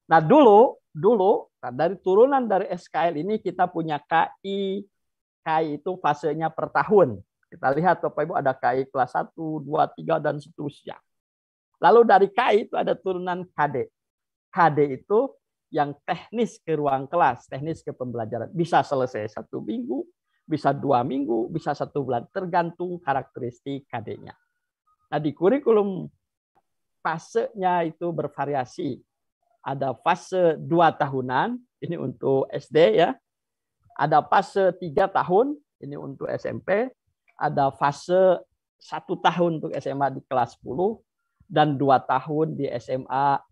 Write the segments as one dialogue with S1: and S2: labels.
S1: Nah, dulu dari turunan dari SKL ini kita punya KI. KI itu fasenya per tahun. Kita lihat Bapak Ibu ada KI kelas 1, 2, 3 dan seterusnya. Lalu dari KI itu ada turunan KD. KD itu yang teknis ke ruang kelas, teknis ke pembelajaran. Bisa selesai 1 minggu, bisa 2 minggu, bisa 1 bulan, tergantung karakteristik KD-nya. Nah, di kurikulum fasenya itu bervariasi. Ada fase 2 tahunan, ini untuk SD ya. Ada fase 3 tahun, ini untuk SMP. Ada fase 1 tahun untuk SMA di kelas 10 dan 2 tahun di SMA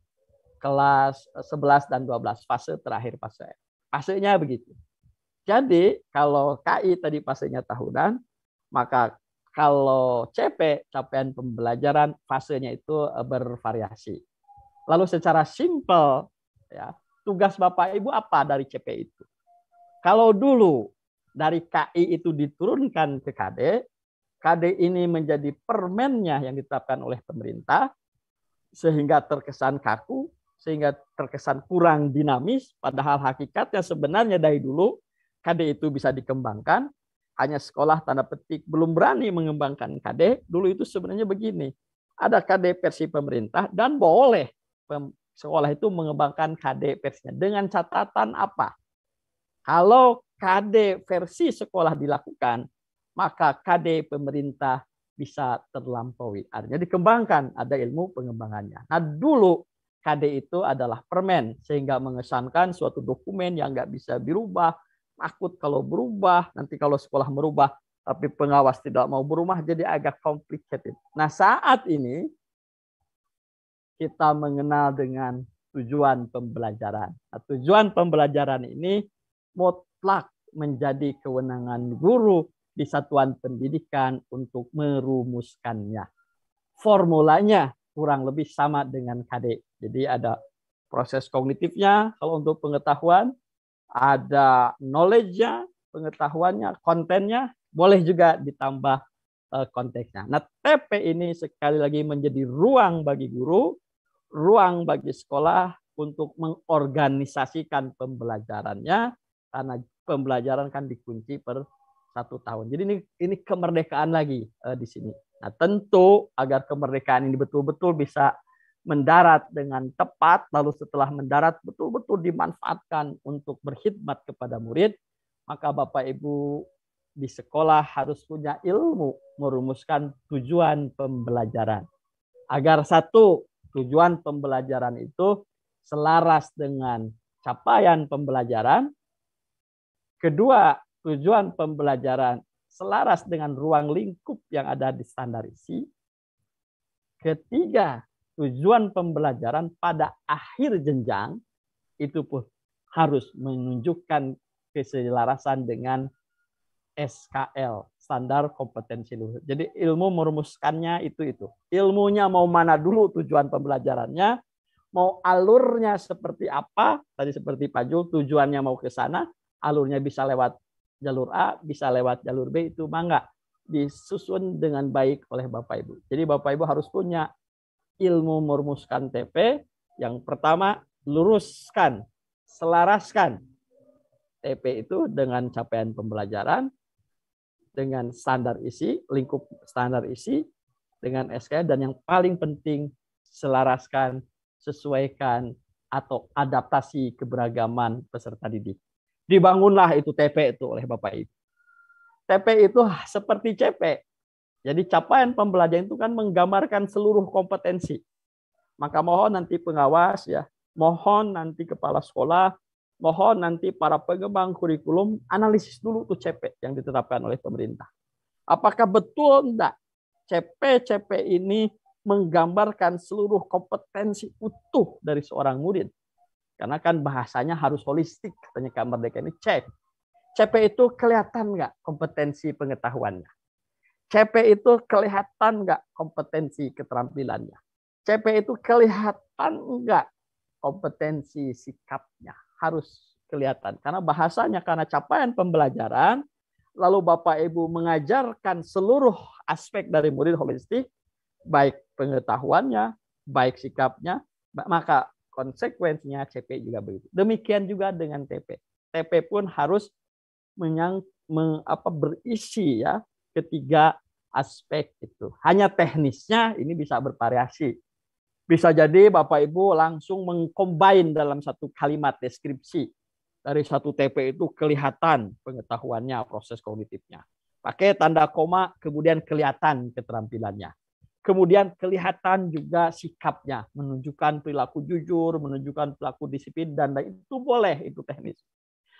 S1: kelas 11 dan 12, fase terakhir fase. Fasenya begitu. Jadi kalau KI tadi fasenya tahunan, maka kalau CP, capaian pembelajaran, fasenya itu bervariasi. Lalu secara simpel, ya, tugas Bapak Ibu apa dari CP itu? Kalau dulu dari KI itu diturunkan ke KD, KD ini menjadi permennya yang ditetapkan oleh pemerintah, sehingga terkesan kaku, sehingga terkesan kurang dinamis, padahal hakikatnya sebenarnya dari dulu KD itu bisa dikembangkan, hanya sekolah tanda petik belum berani mengembangkan KD. Dulu itu sebenarnya begini, ada KD versi pemerintah dan boleh sekolah itu mengembangkan KD versinya dengan catatan apa? Kalau KD versi sekolah dilakukan, maka KD pemerintah bisa terlampaui. Artinya dikembangkan, ada ilmu pengembangannya. Nah, dulu KD itu adalah permen, sehingga mengesankan suatu dokumen yang nggak bisa dirubah, takut kalau berubah, nanti kalau sekolah merubah, tapi pengawas tidak mau berubah, jadi agak complicated. Nah, saat ini kita mengenal dengan tujuan pembelajaran. Nah, tujuan pembelajaran ini mutlak menjadi kewenangan guru di satuan pendidikan untuk merumuskannya. Formulanya kurang lebih sama dengan KD. Jadi ada proses kognitifnya kalau untuk pengetahuan, ada knowledge-nya, pengetahuannya, kontennya, boleh juga ditambah konteksnya. Nah, TP ini sekali lagi menjadi ruang bagi guru, ruang bagi sekolah untuk mengorganisasikan pembelajarannya, karena pembelajaran kan dikunci per 1 tahun. Jadi ini kemerdekaan lagi di sini. Nah, tentu agar kemerdekaan ini betul-betul bisa mendarat dengan tepat, lalu setelah mendarat betul-betul dimanfaatkan untuk berkhidmat kepada murid, maka Bapak Ibu di sekolah harus punya ilmu merumuskan tujuan pembelajaran. Agar satu, tujuan pembelajaran itu selaras dengan capaian pembelajaran. Kedua, tujuan pembelajaran selaras dengan ruang lingkup yang ada di standar isi. Ketiga, tujuan pembelajaran pada akhir jenjang itu pun harus menunjukkan keselarasan dengan SKL, standar kompetensi luhur. Jadi ilmu merumuskannya itu. Ilmunya mau mana dulu tujuan pembelajarannya, mau alurnya seperti apa, tadi seperti Pak Jul, tujuannya mau ke sana, alurnya bisa lewat jalur A, bisa lewat jalur B, itu mangga disusun dengan baik oleh Bapak Ibu. Jadi Bapak Ibu harus punya ilmu merumuskan TP. Yang pertama, luruskan, selaraskan TP itu dengan capaian pembelajaran, dengan standar isi, lingkup standar isi, dengan SKS, dan yang paling penting selaraskan, sesuaikan, atau adaptasi keberagaman peserta didik. Dibangunlah itu TP itu oleh Bapak Ibu. TP itu seperti CP. Jadi capaian pembelajaran itu kan menggambarkan seluruh kompetensi. Maka mohon nanti pengawas ya, mohon nanti kepala sekolah, mohon nanti para pengembang kurikulum analisis dulu tuh CP yang ditetapkan oleh pemerintah. Apakah betul enggak CP ini menggambarkan seluruh kompetensi utuh dari seorang murid? Karena kan bahasanya harus holistik, katanya Kak Merdeka ini cek. CP itu kelihatan enggak kompetensi pengetahuannya? CP itu kelihatan enggak kompetensi keterampilannya? CP itu kelihatan enggak kompetensi sikapnya? Harus kelihatan. Karena bahasanya, karena capaian pembelajaran, lalu Bapak Ibu mengajarkan seluruh aspek dari murid holistik, baik pengetahuannya, baik sikapnya, maka konsekuensinya CP juga begitu. Demikian juga dengan TP. TP pun harus berisi ya ketiga aspek itu. Hanya teknisnya ini bisa bervariasi. Bisa jadi Bapak Ibu langsung mengcombine dalam satu kalimat deskripsi. Dari satu TP itu kelihatan pengetahuannya, proses kognitifnya. Pakai tanda koma, kemudian kelihatan keterampilannya. Kemudian kelihatan juga sikapnya, menunjukkan perilaku jujur, menunjukkan perilaku disiplin, dan itu boleh, itu teknis.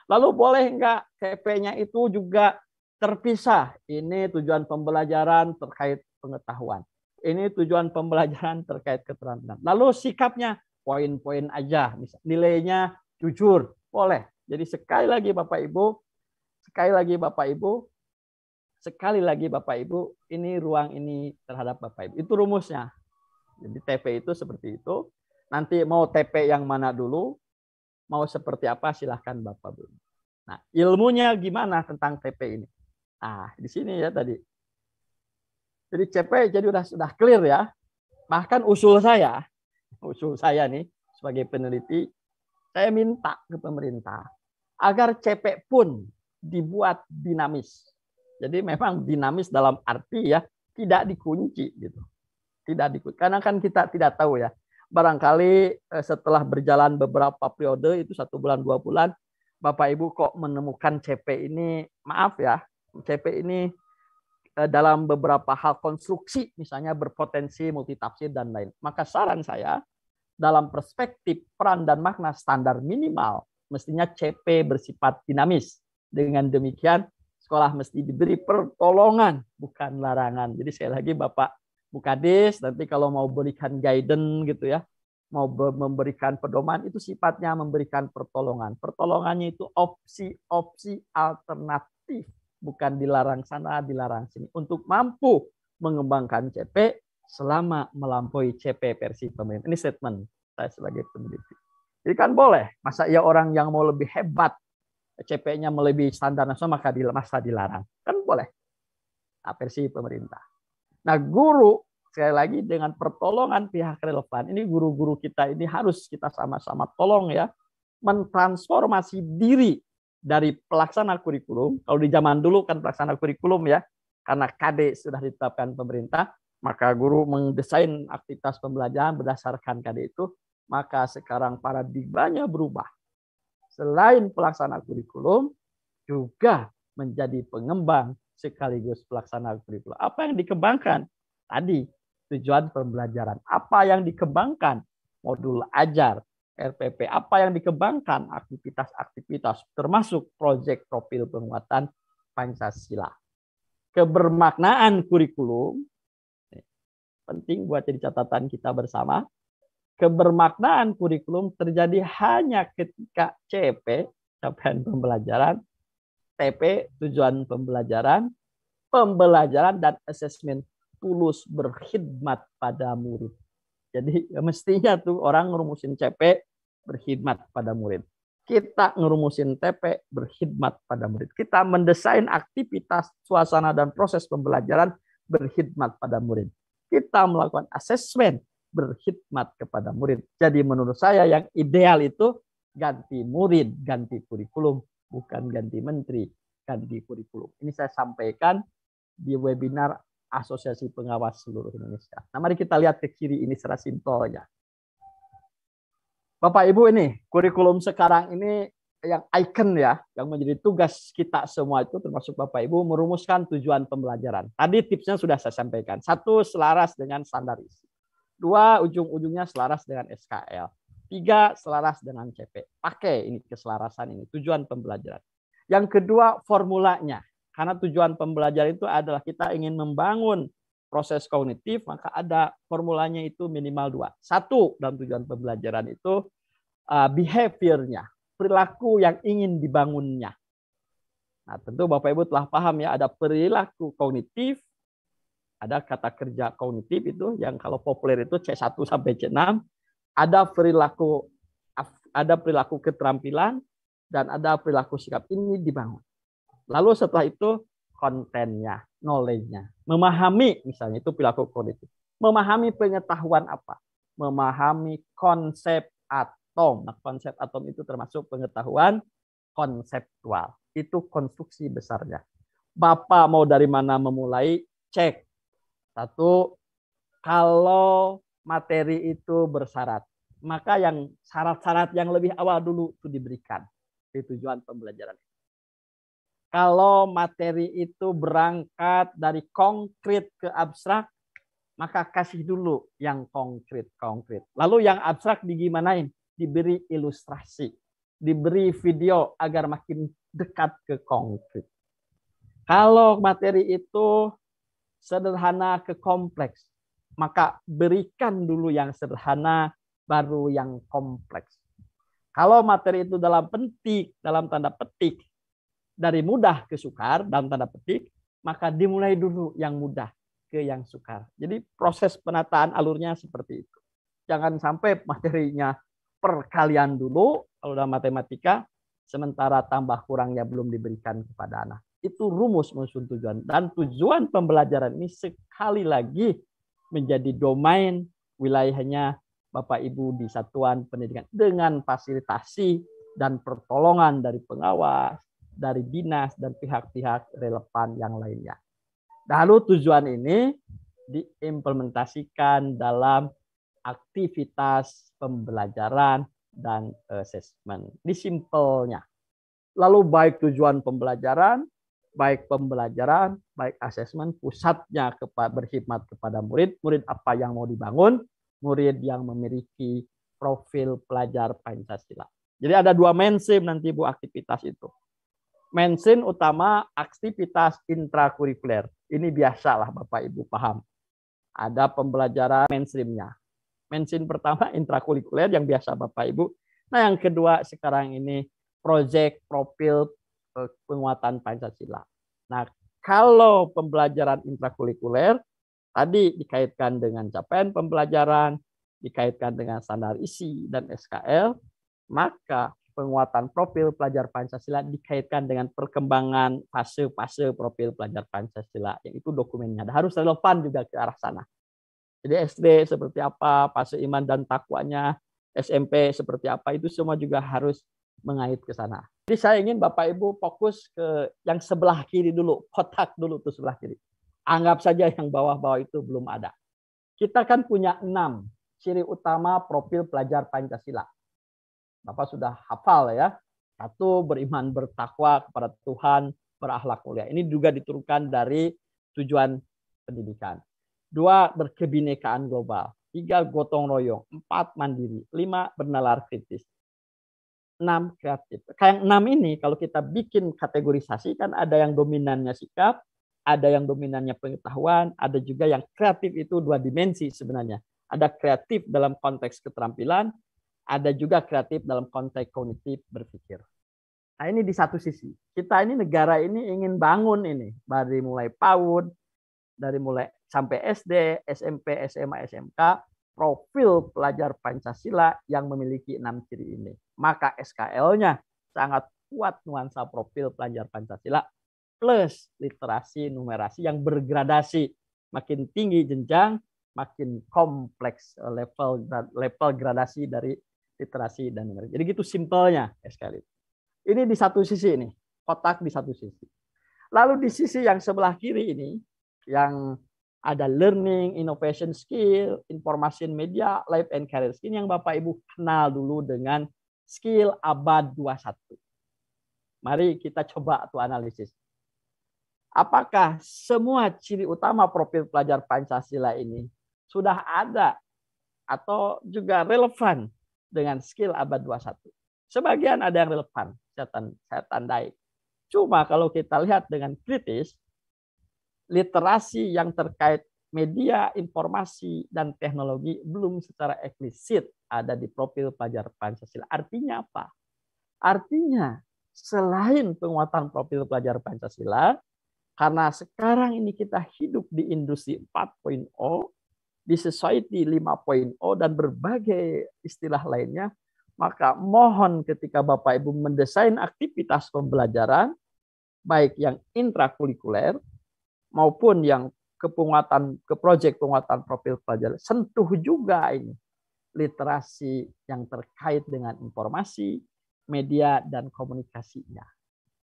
S1: Lalu boleh enggak TP-nya itu juga terpisah? Ini tujuan pembelajaran terkait pengetahuan. Ini tujuan pembelajaran terkait keterampilan. Lalu sikapnya poin-poin aja, misal nilainya jujur, boleh. Jadi sekali lagi Bapak Ibu, ini ruang ini terhadap Bapak Ibu. Itu rumusnya. Jadi TP itu seperti itu. Nanti mau TP yang mana dulu, mau seperti apa silahkan Bapak Ibu. Nah, ilmunya gimana tentang TP ini? Nah, di sini ya tadi. Jadi CP jadi sudah clear ya. Bahkan usul saya nih sebagai peneliti, saya minta ke pemerintah agar CP pun dibuat dinamis. Jadi memang dinamis dalam arti ya tidak dikunci gitu. Tidak dikunci. Karena kan kita tidak tahu ya. Barangkali setelah berjalan beberapa periode itu 1 bulan 2 bulan, Bapak Ibu kok menemukan CP ini, maaf ya, CP ini dalam beberapa hal konstruksi misalnya berpotensi multitafsir dan lain. Maka saran saya dalam perspektif peran dan makna standar minimal mestinya CP bersifat dinamis. Dengan demikian sekolah mesti diberi pertolongan bukan larangan. Jadi sekali lagi Bapak Bukades nanti kalau mau berikan guidance gitu ya, mau memberikan pedoman itu sifatnya memberikan pertolongan. Pertolongannya itu opsi-opsi alternatif, bukan dilarang sana, dilarang sini. Untuk mampu mengembangkan CP selama melampaui CP versi pemerintah. Ini statement saya sebagai peneliti. Jadi kan boleh, masa ya orang yang mau lebih hebat, CP-nya melebihi standar nasional masa dilarang. Kan boleh. Nah, versi pemerintah. Nah, guru sekali lagi dengan pertolongan pihak relevan, ini guru-guru kita ini harus kita sama-sama tolong ya, mentransformasi diri dari pelaksana kurikulum. Kalau di zaman dulu kan pelaksana kurikulum ya, karena KD sudah ditetapkan pemerintah, maka guru mendesain aktivitas pembelajaran berdasarkan KD itu, maka sekarang paradigmanya berubah. Selain pelaksana kurikulum, juga menjadi pengembang sekaligus pelaksana kurikulum. Apa yang dikembangkan? Tadi, tujuan pembelajaran. Apa yang dikembangkan? Modul ajar, RPP. Apa yang dikembangkan? Aktivitas-aktivitas, termasuk proyek profil penguatan Pancasila. Kebermaknaan kurikulum, penting buat jadi catatan kita bersama. Kebermaknaan kurikulum terjadi hanya ketika CP, capaian pembelajaran, TP, tujuan pembelajaran, pembelajaran dan asesmen tulus berkhidmat pada murid. Jadi mestinya tuh orang ngerumusin CP berkhidmat pada murid. Kita ngerumusin TP berkhidmat pada murid. Kita mendesain aktivitas, suasana dan proses pembelajaran berkhidmat pada murid. Kita melakukan asesmen berkhidmat kepada murid. Jadi menurut saya yang ideal itu ganti murid, ganti kurikulum, bukan ganti menteri, ganti kurikulum. Ini saya sampaikan di webinar Asosiasi Pengawas Seluruh Indonesia. Nah, mari kita lihat ke kiri ini secara simpelnya. Bapak Ibu, ini kurikulum sekarang ini yang icon ya, yang menjadi tugas kita semua itu termasuk Bapak Ibu merumuskan tujuan pembelajaran. Tadi tipsnya sudah saya sampaikan. 1, selaras dengan standar isi. 2, ujung-ujungnya selaras dengan SKL. 3, selaras dengan CP. Pakai ini keselarasan ini, tujuan pembelajaran. Yang kedua, formulanya. Karena tujuan pembelajaran itu adalah kita ingin membangun proses kognitif, maka ada formulanya itu minimal 2. 1, dalam tujuan pembelajaran itu behavior-nya, perilaku yang ingin dibangunnya. Nah, tentu Bapak Ibu telah paham ya, ada perilaku kognitif, ada kata kerja kognitif itu yang kalau populer itu C1 sampai C6, ada perilaku keterampilan dan ada perilaku sikap, ini dibangun. Lalu setelah itu kontennya, knowledge-nya, memahami misalnya itu perilaku kognitif. Memahami pengetahuan apa? Memahami konsep atom. Nah, konsep atom itu termasuk pengetahuan konseptual. Itu konstruksi besarnya. Bapak mau dari mana memulai? Cek. Satu, kalau materi itu bersyarat, maka yang syarat-syarat yang lebih awal dulu itu diberikan di tujuan pembelajaran. Kalau materi itu berangkat dari konkret ke abstrak, maka kasih dulu yang konkret. Lalu yang abstrak digimanain? Diberi ilustrasi, diberi video agar makin dekat ke konkret. Kalau materi itu sederhana ke kompleks, maka berikan dulu yang sederhana, baru yang kompleks. Kalau materi itu dalam tanda petik, dari mudah ke sukar, dalam tanda petik, maka dimulai dulu yang mudah ke yang sukar. Jadi proses penataan alurnya seperti itu. Jangan sampai materinya perkalian dulu, kalau dalam matematika, sementara tambah kurangnya belum diberikan kepada anak. Itu rumus maksud tujuan. Dan tujuan pembelajaran ini sekali lagi menjadi domain wilayahnya Bapak Ibu di satuan pendidikan dengan fasilitasi dan pertolongan dari pengawas, dari dinas dan pihak-pihak relevan yang lainnya. Lalu tujuan ini diimplementasikan dalam aktivitas pembelajaran dan asesmen. Ini simpelnya. Lalu baik tujuan pembelajaran, baik asesmen, pusatnya berkhidmat kepada murid apa yang mau dibangun, murid yang memiliki profil pelajar Pancasila. Jadi ada dua mainstream nanti Bu aktivitas itu. Mainstream utama aktivitas intrakurikuler. Ini biasalah Bapak Ibu paham. Ada pembelajaran mainstreamnya. Mainstream pertama intrakurikuler yang biasa Bapak Ibu. Nah yang kedua sekarang ini proyek profil penguatan Pancasila. Nah kalau pembelajaran intrakurikuler tadi dikaitkan dengan capaian pembelajaran, dikaitkan dengan standar isi dan SKL, maka penguatan profil pelajar Pancasila dikaitkan dengan perkembangan fase-fase profil pelajar Pancasila, yaitu dokumennya. Harus relevan juga ke arah sana. Jadi SD seperti apa, fase iman dan takwanya, SMP seperti apa, itu semua juga harus mengait ke sana. Jadi saya ingin Bapak Ibu fokus ke yang sebelah kiri dulu, kotak dulu tuh sebelah kiri. Anggap saja yang bawah-bawah itu belum ada. Kita kan punya 6 ciri utama profil pelajar Pancasila. Bapak sudah hafal ya. 1, beriman bertakwa kepada Tuhan, berakhlak mulia. Ini juga diturunkan dari tujuan pendidikan. 2, berkebinekaan global. 3, gotong royong. 4, mandiri. 5, bernalar kritis. 6, kreatif. Kayak 6 ini kalau kita bikin kategorisasi kan ada yang dominannya sikap, ada yang dominannya pengetahuan, ada juga yang kreatif itu 2 dimensi sebenarnya. Ada kreatif dalam konteks keterampilan, ada juga kreatif dalam konteks kognitif berpikir. Nah ini di satu sisi. Kita ini negara ini ingin bangun ini. Dari mulai PAUD, dari mulai sampai SD, SMP, SMA, SMK, profil pelajar Pancasila yang memiliki 6 ciri ini. Maka SKL-nya sangat kuat nuansa profil pelajar Pancasila plus literasi numerasi yang bergradasi. Makin tinggi jenjang, makin kompleks level gradasi dari literasi dan numerasi. Jadi gitu simpelnya SKL. Ini di satu sisi ini, kotak di satu sisi. Lalu di sisi yang sebelah kiri ini, yang ada learning, innovation skill, information media, life and career skill yang Bapak Ibu kenal dulu dengan skill abad 21. Mari kita coba tuh analisis. Apakah semua ciri utama profil pelajar Pancasila ini sudah ada atau juga relevan dengan skill abad 21? Sebagian ada yang relevan, saya tandai. Cuma kalau kita lihat dengan kritis, literasi yang terkait media, informasi, dan teknologi belum secara eksplisit ada di profil pelajar Pancasila. Artinya apa? Artinya selain penguatan profil pelajar Pancasila, karena sekarang ini kita hidup di industri 4.0, di society 5.0, dan berbagai istilah lainnya, maka mohon ketika Bapak Ibu mendesain aktivitas pembelajaran, baik yang intrakurikuler maupun yang ke proyek penguatan profil pelajar, sentuh juga ini literasi yang terkait dengan informasi, media dan komunikasinya.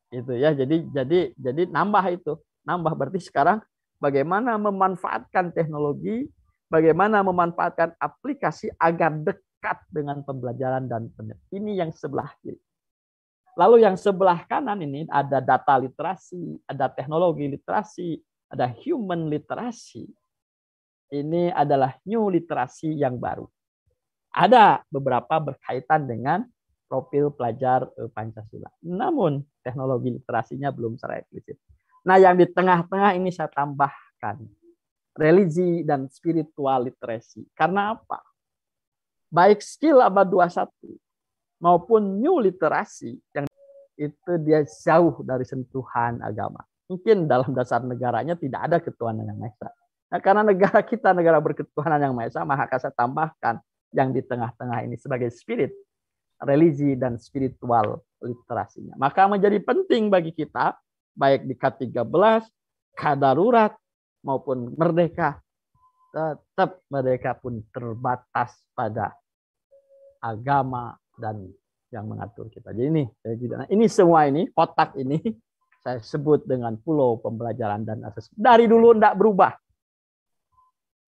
S1: Itu ya. Jadi nambah itu. Nambah berarti sekarang bagaimana memanfaatkan teknologi, bagaimana memanfaatkan aplikasi agar dekat dengan pembelajaran dan penelitian. Ini yang sebelah kiri. Lalu yang sebelah kanan ini ada data literasi, ada teknologi literasi, ada human literasi. Ini adalah new literasi yang baru. Ada beberapa berkaitan dengan profil pelajar Pancasila. Namun teknologi literasinya belum secara eksplisit. Nah, yang di tengah-tengah ini saya tambahkan religi dan spiritual literasi. Karena apa? Baik skill abad 21 maupun new literasi yang itu dia jauh dari sentuhan agama. Mungkin dalam dasar negaranya tidak ada ketuhanan yang Maha Esa. Nah, karena negara kita negara berketuhanan yang Maha Esa, maka saya tambahkan yang di tengah-tengah ini sebagai spirit, religi dan spiritual literasinya. Maka menjadi penting bagi kita baik di K13, K-darurat maupun merdeka, tetap mereka pun terbatas pada agama dan yang mengatur kita. Jadi ini semua ini, kotak ini saya sebut dengan pulau pembelajaran dan asesmen. Dari dulu tidak berubah.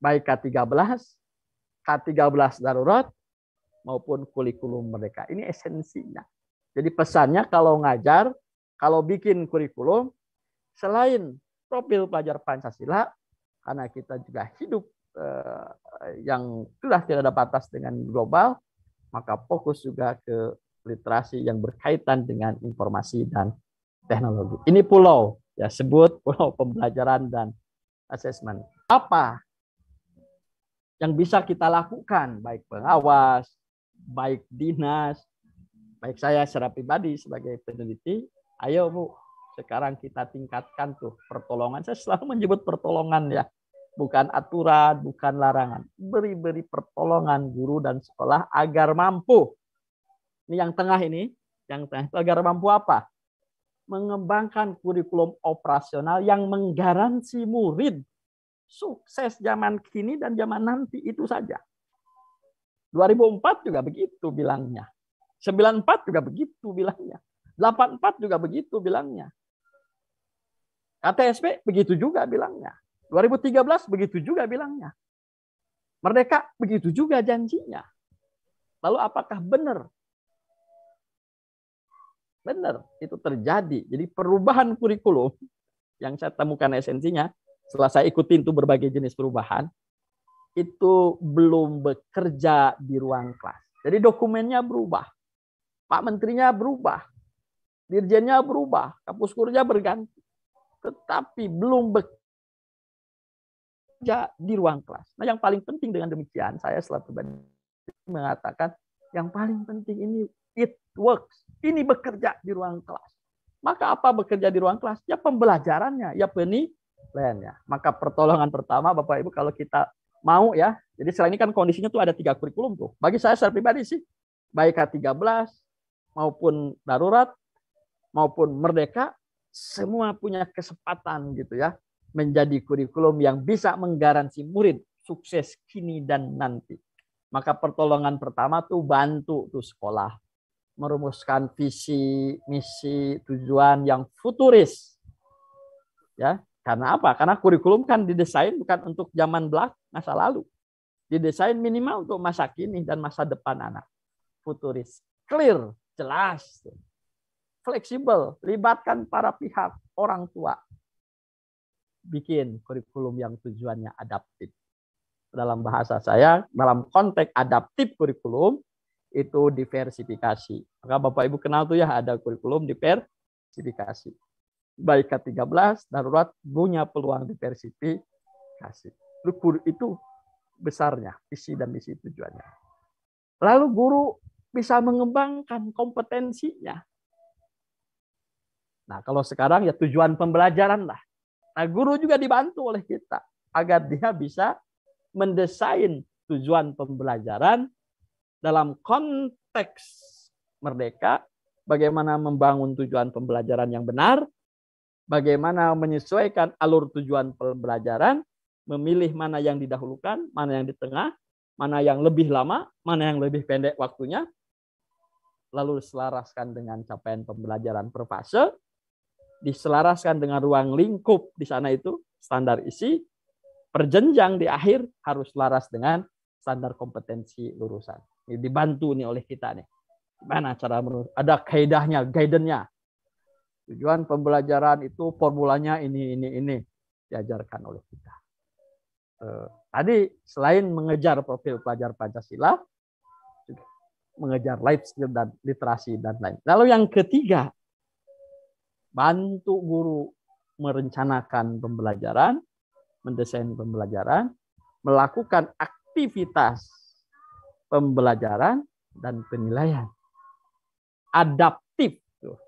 S1: Baik K13, K13 darurat, maupun kurikulum merdeka. Ini esensinya. Jadi pesannya kalau ngajar, kalau bikin kurikulum, selain profil pelajar Pancasila, karena kita juga hidup yang sudah tidak ada batas dengan global, maka fokus juga ke literasi yang berkaitan dengan informasi dan teknologi. Ini pulau, ya sebut pulau pembelajaran dan asesmen. Apa yang bisa kita lakukan, baik pengawas, baik dinas, baik saya secara pribadi sebagai peneliti, ayo Bu, sekarang kita tingkatkan tuh pertolongan. Saya selalu menyebut pertolongan ya, bukan aturan, bukan larangan. Beri pertolongan guru dan sekolah agar mampu. Ini yang tengah ini, yang tengah itu agar mampu apa? Mengembangkan kurikulum operasional yang menggaransi murid sukses zaman kini dan zaman nanti itu saja. 2004 juga begitu bilangnya. 94 juga begitu bilangnya. 84 juga begitu bilangnya. KTSP begitu juga bilangnya. 2013 begitu juga bilangnya. Merdeka begitu juga janjinya. Lalu apakah benar? Benar, itu terjadi. Jadi perubahan kurikulum yang saya temukan esensinya, setelah saya ikutin tuh berbagai jenis perubahan, itu belum bekerja di ruang kelas. Jadi dokumennya berubah, Pak Menterinya berubah, Dirjennya berubah, Kapuskurnya berganti, tetapi belum bekerja di ruang kelas. Nah, yang paling penting dengan demikian, saya selalu mengatakan, yang paling penting ini it works. Ini bekerja di ruang kelas. Maka apa bekerja di ruang kelas? Ya pembelajarannya, ya penilaiannya. Maka pertolongan pertama Bapak Ibu kalau kita mau ya. Jadi selain ini kan kondisinya tuh ada 3 kurikulum tuh. Bagi saya secara pribadi sih, baik K13 maupun darurat maupun merdeka, semua punya kesempatan gitu ya menjadi kurikulum yang bisa menggaransi murid sukses kini dan nanti. Maka pertolongan pertama tuh bantu tuh sekolah merumuskan visi, misi, tujuan yang futuris. Ya, karena apa? Karena kurikulum kan didesain bukan untuk zaman belakang, masa lalu. Didesain minimal untuk masa kini dan masa depan anak. Futuris, clear, jelas, fleksibel, libatkan para pihak, orang tua. Bikin kurikulum yang tujuannya adaptif. Dalam bahasa saya, dalam konteks adaptif kurikulum, itu diversifikasi. Maka Bapak Ibu kenal tuh ya ada kurikulum diversifikasi. Baik K13, darurat punya peluang diversifikasi. Itu besarnya visi dan misi tujuannya. Lalu guru bisa mengembangkan kompetensinya. Nah kalau sekarang ya tujuan pembelajaran lah. Nah guru juga dibantu oleh kita agar dia bisa mendesain tujuan pembelajaran dalam konteks merdeka, bagaimana membangun tujuan pembelajaran yang benar, bagaimana menyesuaikan alur tujuan pembelajaran, memilih mana yang didahulukan, mana yang di tengah, mana yang lebih lama, mana yang lebih pendek waktunya, lalu diselaraskan dengan capaian pembelajaran per fase, diselaraskan dengan ruang lingkup di sana itu, standar isi, perjenjang di akhir harus selaras dengan standar kompetensi lulusan. Ini dibantu nih oleh kita nih. Gimana cara menurut? Ada kaidahnya, guidance-nya. Tujuan pembelajaran itu formulanya ini diajarkan oleh kita. Tadi selain mengejar profil pelajar Pancasila, mengejar life skill dan literasi dan lain. Lalu yang ketiga, bantu guru merencanakan pembelajaran, mendesain pembelajaran, melakukan aktivitas pembelajaran dan penilaian. Adaptif.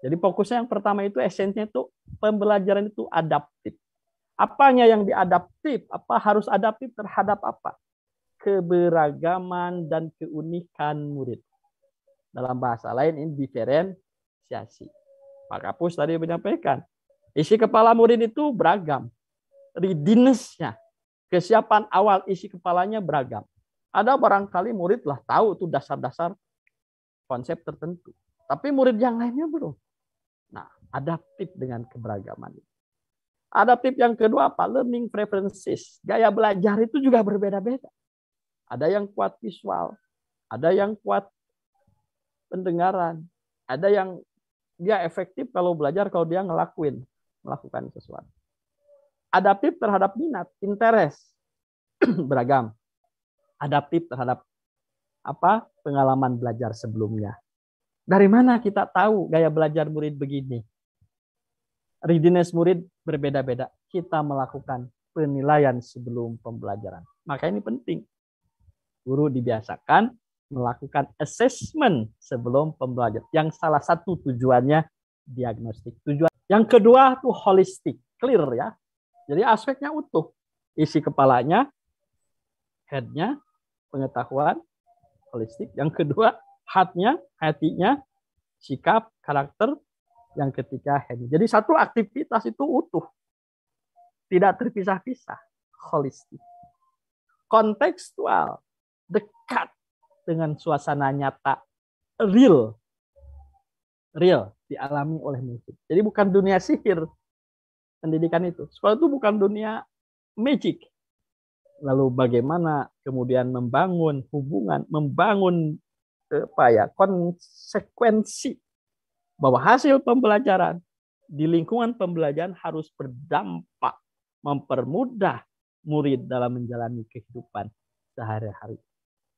S1: Jadi fokusnya yang pertama itu esensinya itu pembelajaran itu adaptif. Apanya yang diadaptif? Apa harus adaptif terhadap apa? Keberagaman dan keunikan murid. Dalam bahasa lain ini diferensiasi. Pak Kapus tadi menyampaikan, isi kepala murid itu beragam. Readiness-nya, kesiapan awal isi kepalanya beragam. Ada barangkali murid lah tahu itu dasar-dasar konsep tertentu. Tapi murid yang lainnya belum. Nah, adaptif dengan keberagaman. Adaptif yang kedua apa? Learning preferences. Gaya belajar itu juga berbeda-beda. Ada yang kuat visual, ada yang kuat pendengaran, ada yang dia efektif kalau belajar kalau dia melakukan sesuatu. Adaptif terhadap minat, interest, beragam. Adaptif terhadap apa? Pengalaman belajar sebelumnya. Dari mana kita tahu gaya belajar murid begini? Readiness murid berbeda-beda. Kita melakukan penilaian sebelum pembelajaran. Maka ini penting. Guru dibiasakan melakukan assessment sebelum pembelajaran. Yang salah satu tujuannya diagnostik. Tujuan yang kedua itu holistic, clear ya. Jadi aspeknya utuh. Isi kepalanya, head-nya, pengetahuan, holistik. Yang kedua, hatinya, sikap, karakter. Yang ketiga, head. Jadi satu aktivitas itu utuh. Tidak terpisah-pisah. Holistik. Kontekstual. Dekat dengan suasana nyata. Real. Dialami oleh murid. Jadi bukan dunia sihir. Pendidikan itu. Sekolah itu bukan dunia magic. Lalu bagaimana kemudian membangun hubungan, membangun konsekuensi bahwa hasil pembelajaran di lingkungan pembelajaran harus berdampak mempermudah murid dalam menjalani kehidupan sehari-hari.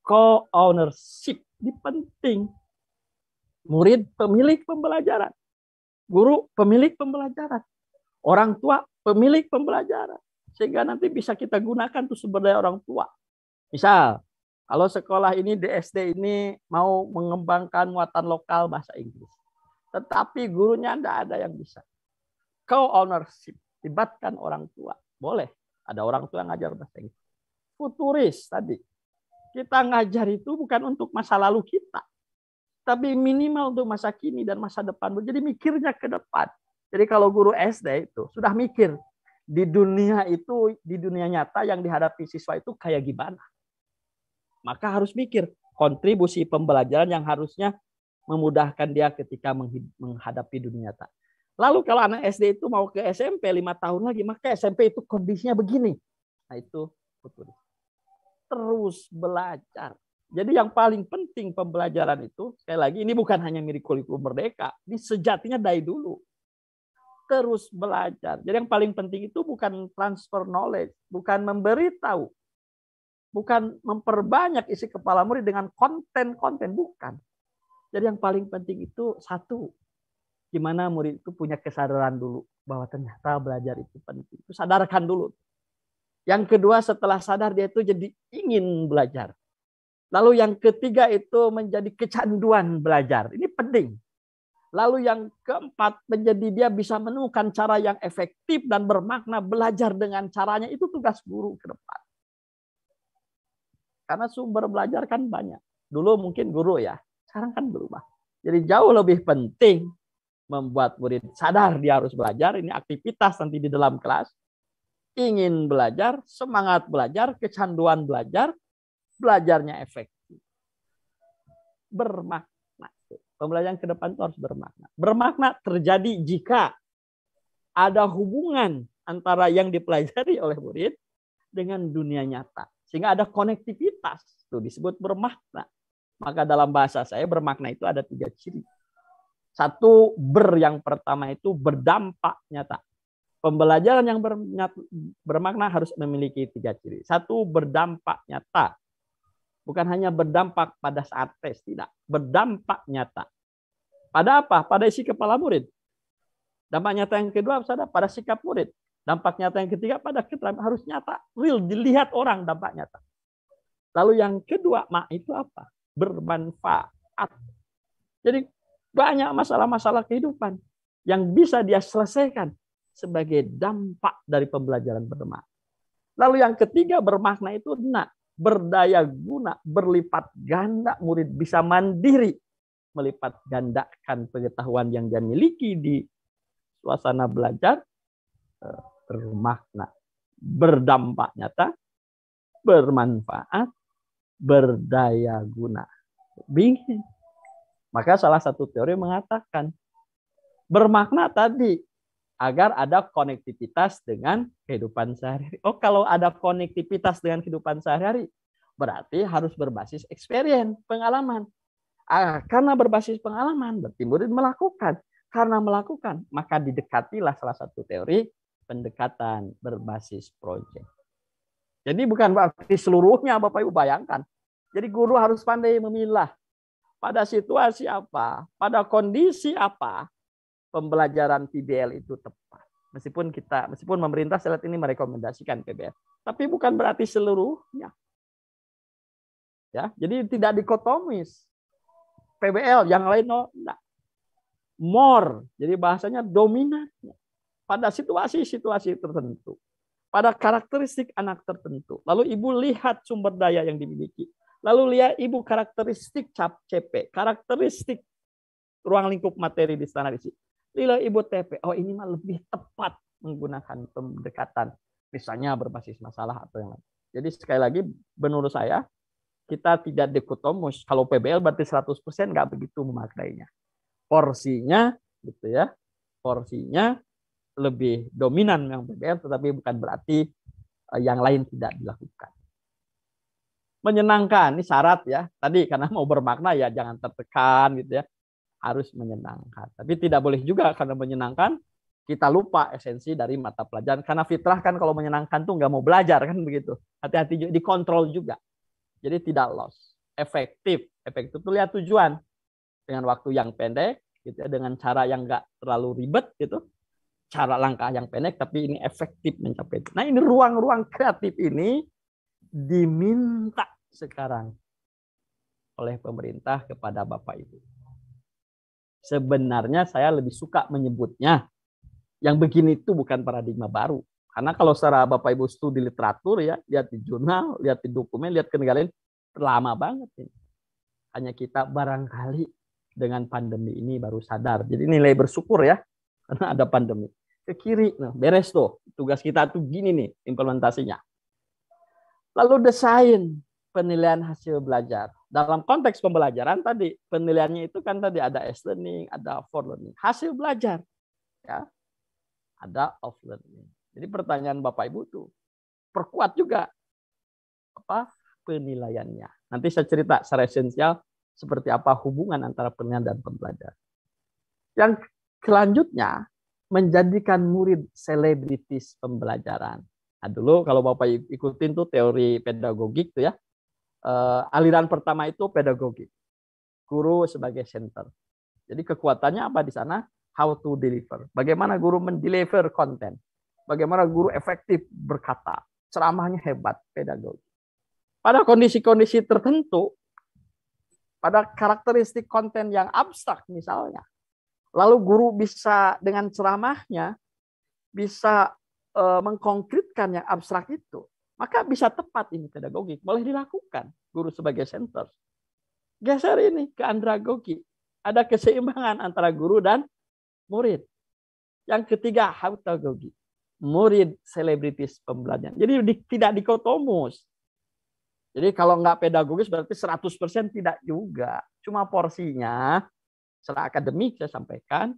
S1: Co-ownership ini penting. Murid pemilik pembelajaran, guru pemilik pembelajaran, orang tua pemilik pembelajaran. Sehingga nanti bisa kita gunakan tuh sumber daya orang tua. Misal, kalau sekolah ini di SD ini mau mengembangkan muatan lokal bahasa Inggris. Tetapi gurunya tidak ada yang bisa. Co-ownership, libatkan orang tua. Boleh, ada orang tua yang ngajar bahasa Inggris. Futuris tadi. Kita ngajar itu bukan untuk masa lalu kita. Tapi minimal untuk masa kini dan masa depan. Jadi mikirnya ke depan. Jadi kalau guru SD itu sudah mikir. Di dunia itu, di dunia nyata yang dihadapi siswa itu kayak gimana. Maka harus mikir kontribusi pembelajaran yang harusnya memudahkan dia ketika menghadapi dunia nyata. Lalu kalau anak SD itu mau ke SMP 5 tahun lagi, maka SMP itu kondisinya begini. Nah itu betul. Terus belajar. Jadi yang paling penting pembelajaran itu, sekali lagi ini bukan hanya milik kurikulum Merdeka, ini sejatinya dari dulu. Terus belajar. Jadi yang paling penting itu bukan transfer knowledge, bukan memberitahu, bukan memperbanyak isi kepala murid dengan konten-konten, bukan. Jadi yang paling penting itu satu, gimana murid itu punya kesadaran dulu bahwa ternyata belajar itu penting. Itu sadarkan dulu. Yang kedua setelah sadar dia itu jadi ingin belajar. Lalu yang ketiga itu menjadi kecanduan belajar. Ini penting. Lalu yang keempat menjadi dia bisa menemukan cara yang efektif dan bermakna belajar dengan caranya. Itu tugas guru ke depan. Karena sumber belajar kan banyak. Dulu mungkin guru ya. Sekarang kan berubah. Jadi jauh lebih penting membuat murid sadar dia harus belajar. Ini aktivitas nanti di dalam kelas. Ingin belajar, semangat belajar, kecanduan belajar. belajarnya efektif, bermakna. Pembelajaran ke depan itu harus bermakna. Bermakna terjadi jika ada hubungan antara yang dipelajari oleh murid dengan dunia nyata. Sehingga ada konektivitas. Itu disebut bermakna. Maka dalam bahasa saya bermakna itu ada 3 ciri. Satu, yang pertama itu berdampak nyata. Pembelajaran yang bermakna harus memiliki 3 ciri. Satu, berdampak nyata. Bukan hanya berdampak pada saat tes, tidak. Berdampak nyata. Pada apa? Pada isi kepala murid. Dampak nyata yang kedua pada sikap murid. Dampak nyata yang ketiga pada keterampilan. Harus nyata, real, dilihat orang dampak nyata. Lalu yang kedua, itu apa? Bermanfaat. Jadi banyak masalah-masalah kehidupan yang bisa dia selesaikan sebagai dampak dari pembelajaran bermakna. Lalu yang ketiga, bermakna itu berdaya guna, berlipat ganda, murid bisa mandiri melipat gandakan pengetahuan yang dia miliki di suasana belajar, bermakna, berdampak nyata, bermanfaat, berdaya guna. Bingung. Maka salah satu teori mengatakan bermakna tadi agar ada konektivitas dengan kehidupan sehari-hari. Oh, kalau ada konektivitas dengan kehidupan sehari-hari, berarti harus berbasis experience, pengalaman. Karena berbasis pengalaman, berarti murid melakukan. Karena melakukan, maka didekatilah salah satu teori pendekatan berbasis proyek. Jadi bukan berarti seluruhnya Bapak Ibu bayangkan. Jadi guru harus pandai memilah pada situasi apa, pada kondisi apa pembelajaran PBL itu tepat. Meskipun pemerintah saat ini merekomendasikan PBL, tapi bukan berarti seluruhnya. Ya, jadi tidak dikotomis. PBL yang lain enggak. More, jadi bahasanya dominan pada situasi-situasi tertentu, pada karakteristik anak tertentu. Lalu ibu lihat sumber daya yang dimiliki. Lalu lihat ibu karakteristik CP, karakteristik ruang lingkup materi di standar isi. Lalu ibu TP, oh ini mah lebih tepat menggunakan pendekatan, misalnya berbasis masalah atau yang lain. Jadi sekali lagi, menurut saya, kita tidak dikotomus. Kalau PBL berarti 100% nggak begitu memaknainya. Porsinya, gitu ya, porsinya lebih dominan yang PBL, tetapi bukan berarti yang lain tidak dilakukan. Menyenangkan, ini syarat ya. Tadi karena mau bermakna ya jangan tertekan gitu ya. Harus menyenangkan. Tapi tidak boleh juga karena menyenangkan kita lupa esensi dari mata pelajaran. Karena fitrah kan kalau menyenangkan tuh nggak mau belajar kan begitu. Hati-hati dikontrol juga. Jadi tidak loss. Efektif. Efektif itu lihat tujuan. Dengan waktu yang pendek, gitu ya, dengan cara yang nggak terlalu ribet gitu. Cara langkah yang pendek tapi ini efektif mencapai itu. Nah ini ruang-ruang kreatif ini diminta sekarang oleh pemerintah kepada Bapak Ibu. Sebenarnya saya lebih suka menyebutnya yang begini itu bukan paradigma baru. Karena kalau secara Bapak Ibu studi literatur ya, lihat di jurnal, lihat di dokumen, lihat ke negara lain, lama banget ini. Hanya kita barangkali dengan pandemi ini baru sadar. Jadi nilai bersyukur ya, karena ada pandemi. Ke kiri, nah, beres tuh. Tugas kita tuh gini nih implementasinya. Lalu desain penilaian hasil belajar. Dalam konteks pembelajaran tadi, penilaiannya itu kan tadi ada S-learning, ada for-learning. Hasil belajar. Ya, ada off-learning. Jadi pertanyaan Bapak Ibu tuh, perkuat juga apa penilaiannya. Nanti saya cerita secara esensial seperti apa hubungan antara penilaian dan pembelajaran. Yang selanjutnya, menjadikan murid selebritis pembelajaran. Nah, dulu kalau Bapak ikutin tuh teori pedagogik tuh ya, aliran pertama itu pedagogik, guru sebagai center. Jadi kekuatannya apa di sana? How to deliver. Bagaimana guru mendeliver konten. Bagaimana guru efektif berkata. Ceramahnya hebat, pedagogi. Pada kondisi-kondisi tertentu, pada karakteristik konten yang abstrak misalnya, lalu guru bisa dengan ceramahnya bisa mengkonkretkan yang abstrak itu, maka bisa tepat ini pedagogik, boleh dilakukan guru sebagai center. Geser ini ke andragogi, ada keseimbangan antara guru dan murid. Yang ketiga hautagogi, murid selebritis pembelajaran. Jadi tidak dikotomus. Jadi kalau nggak pedagogis berarti 100% tidak juga. Cuma porsinya, secara akademik saya sampaikan,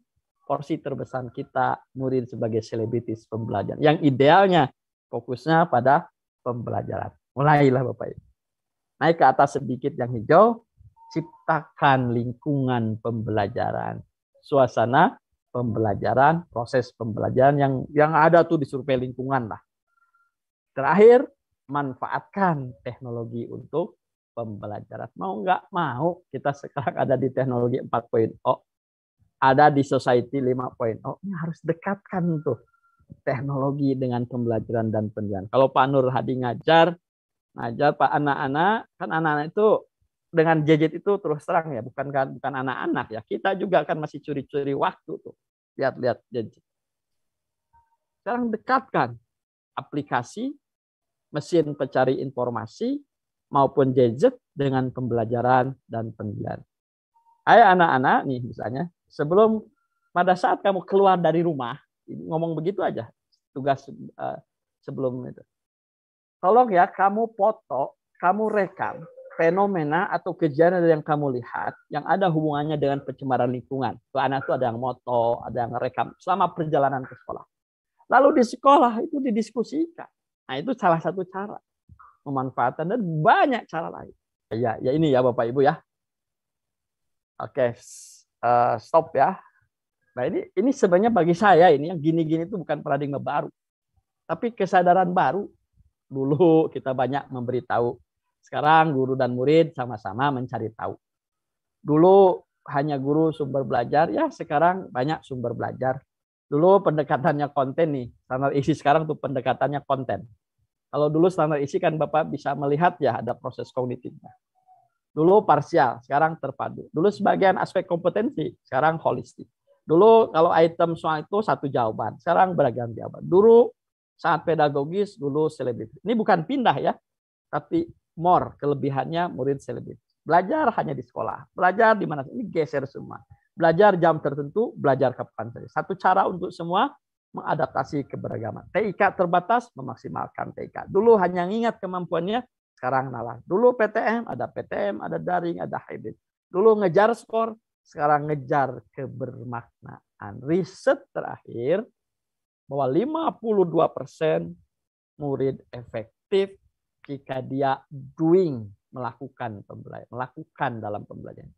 S1: porsi terbesar kita murid sebagai selebritis pembelajaran. Yang idealnya fokusnya pada pembelajaran. Mulailah Bapak Ibu. Naik ke atas sedikit yang hijau, ciptakan lingkungan pembelajaran. Suasana pembelajaran, proses pembelajaran yang ada tuh di survei lingkungan lah. Terakhir, manfaatkan teknologi untuk pembelajaran. Mau nggak mau, kita sekarang ada di teknologi 4.0, ada di society 5.0. Ini harus dekatkan tuh teknologi dengan pembelajaran dan pendidikan. Kalau Pak Nur Hadi ngajar Pak anak-anak, kan anak-anak itu dengan gadget itu terus terang ya, bukan anak-anak ya. Kita juga kan masih curi-curi waktu tuh. Lihat-lihat gadget. Sekarang dekatkan aplikasi mesin pencari informasi maupun gadget dengan pembelajaran dan pendidikan. Hai anak-anak nih misalnya, pada saat kamu keluar dari rumah, ngomong begitu aja tugas sebelum itu. Tolong ya kamu foto, kamu rekam fenomena atau kejadian yang kamu lihat yang ada hubungannya dengan pencemaran lingkungan. Tuh anak tuh ada yang moto, ada yang rekam selama perjalanan ke sekolah. Lalu di sekolah itu didiskusikan. Nah, itu salah satu cara memanfaatkan dan banyak cara lain. Ya ini ya Bapak Ibu ya. Oke, stop ya. Nah, ini sebenarnya bagi saya ini yang gini-gini itu bukan paradigma baru. Tapi kesadaran baru. Dulu kita banyak memberitahu. Sekarang guru dan murid sama-sama mencari tahu. Dulu hanya guru sumber belajar, ya sekarang banyak sumber belajar. Dulu pendekatannya konten nih, standar isi sekarang tuh pendekatannya konten. Kalau dulu standar isi kan Bapak bisa melihat ya ada proses kognitifnya. Dulu parsial, sekarang terpadu. Dulu sebagian aspek kompetensi, sekarang holistik. Dulu kalau item soal itu satu jawaban, sekarang beragam jawaban. Dulu sangat pedagogis, dulu selebritis. Ini bukan pindah ya, tapi more kelebihannya murid selebritis. Belajar hanya di sekolah, belajar di mana ini geser semua. Belajar jam tertentu, belajar kapan saja. Satu cara untuk semua mengadaptasi keberagaman. TIK terbatas, memaksimalkan TIK. Dulu hanya ingat kemampuannya, sekarang nalar. Dulu PTM, ada daring, ada hybrid. Dulu ngejar skor, sekarang ngejar kebermaknaan. Riset terakhir bahwa 52% murid efektif jika dia melakukan pembelajaran, melakukan dalam pembelajaran.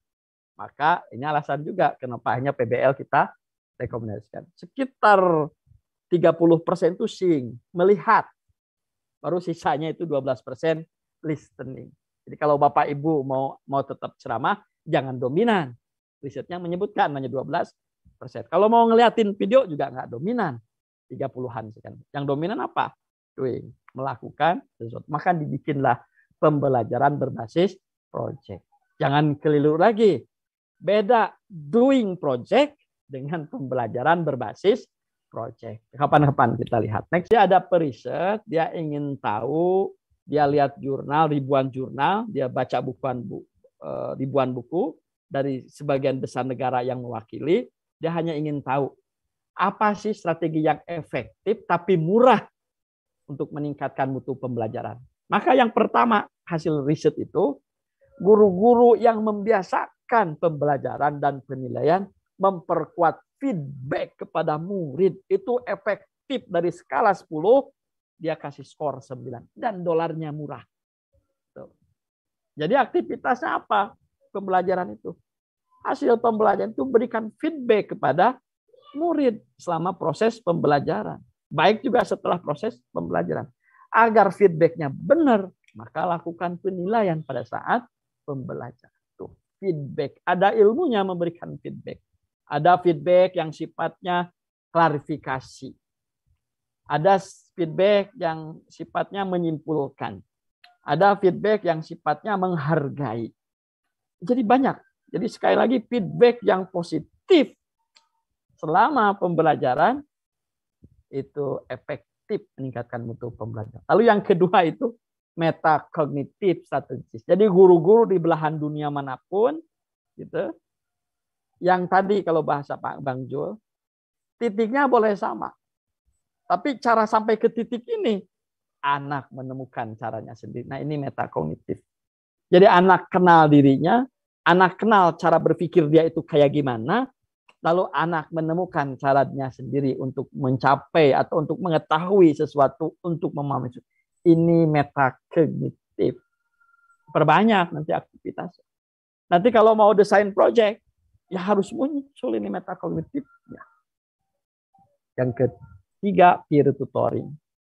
S1: Maka ini alasan juga kenapa hanya PBL kita rekomendasikan. Sekitar 30% itu seeing, melihat. Baru sisanya itu 12% listening. Jadi kalau Bapak Ibu mau tetap ceramah, jangan dominan. Risetnya menyebutkan hanya 12%. Kalau mau ngeliatin video juga nggak dominan. 30-an sekian. Yang dominan apa? Doing, melakukan sesuatu. Maka dibikinlah pembelajaran berbasis project. Jangan keliru lagi. Beda doing project dengan pembelajaran berbasis project. Kapan-kapan kita lihat. Next, dia ada periset, dia ingin tahu, dia lihat jurnal, ribuan jurnal, dia baca ribuan buku dari sebagian besar negara yang mewakili, dia hanya ingin tahu apa sih strategi yang efektif tapi murah untuk meningkatkan mutu pembelajaran. Maka yang pertama hasil riset itu, guru-guru yang membiasakan pembelajaran dan penilaian memperkuat feedback kepada murid itu efektif. Dari skala 10 dia kasih skor 9 dan dolarnya murah. Jadi aktivitasnya apa? Pembelajaran itu. Hasil pembelajaran itu berikan feedback kepada murid selama proses pembelajaran. Baik juga setelah proses pembelajaran. Agar feedbacknya benar, maka lakukan penilaian pada saat pembelajaran. Tuh, feedback. Ada ilmunya memberikan feedback. Ada feedback yang sifatnya klarifikasi. Ada feedback yang sifatnya menyimpulkan. Ada feedback yang sifatnya menghargai. Jadi banyak. Jadi sekali lagi feedback yang positif selama pembelajaran itu efektif meningkatkan mutu pembelajaran. Lalu yang kedua itu metakognitif strategis. Jadi guru-guru di belahan dunia manapun, gitu, yang tadi kalau bahasa Pak Bang Jul, titiknya boleh sama. Tapi cara sampai ke titik ini anak menemukan caranya sendiri. Nah, ini metakognitif. Jadi anak kenal dirinya, anak kenal cara berpikir dia itu kayak gimana, lalu anak menemukan caranya sendiri untuk mencapai atau untuk mengetahui sesuatu, untuk memahami. Ini metakognitif. Perbanyak nanti aktivitas. Nanti kalau mau desain project, ya harus muncul ini metakognitifnya. Yang ketiga, peer tutoring.